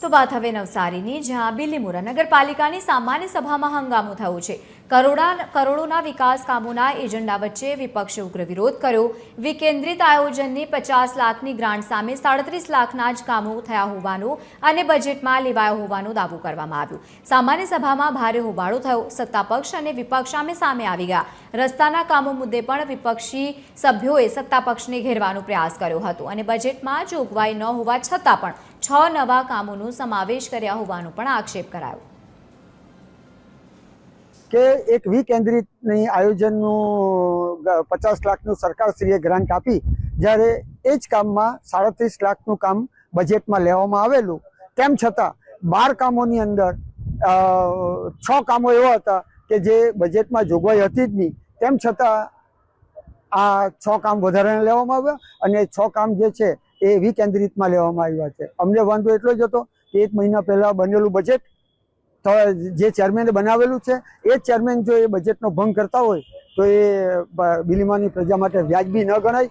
તો વાત હવે નવસારીની, જ્યાં બિલીમોરા નગરપાલિકાની સામાન્ય સભામાં હંગામો થયો છે। કરોડોના વિકાસ કામોના એજન્ડા વચ્ચે વિપક્ષે ઉગ્ર વિરોધ કર્યો। વિકેન્દ્રિત આયોજનની 50 લાખની ગ્રાન્ટ સામે 37 લાખના જ કામો થયા હોવાનું અને બજેટમાં લેવાયો હોવાનો દાવો કરવામાં આવ્યો। સામાન્ય સભામાં ભારે હોબાળો થયો। સત્તાપક્ષ અને વિપક્ષ સામે આવી ગયા। રસ્તાના કામો મુદ્દે પણ વિપક્ષી સભ્યોએ સત્તાપક્ષને ઘેરવાનો પ્રયાસ કર્યો હતો અને બજેટમાં જોગવાઈ ન હોવા છતાં પણ 6 નવા કામોનો સમાવેશ કર્યા હોવાનો પણ આક્ષેપ કરાયો કે એક વિકેન્દ્રિત આયોજનનું 50 લાખનું સરકારશ્રીએ ગ્રાન્ટ આપી, જ્યારે એ જ કામમાં 37 લાખનું કામ બજેટમાં લેવામાં આવેલું, તેમ છતાં 12 કામોની અંદર 6 કામો એવા હતા કે જે બજેટમાં જોગવાઈ હતી જ નહીં, તેમ છતાં આ 6 કામ વધારાને લેવામાં આવ્યા અને 6 કામ જે છે એ વિકેન્દ્રિતમાં લેવામાં આવ્યા છે। અમને વાંધો એટલો જ હતો કે 1 મહિના પહેલા બનેલું બજેટ તો જે ચેરમેને બનાવેલું છે એ ચેરમેન જો એ બજેટનો ભંગ કરતા હોય તો એ બિલીમોરાની પ્રજા માટે વ્યાજબી ન ગણાય।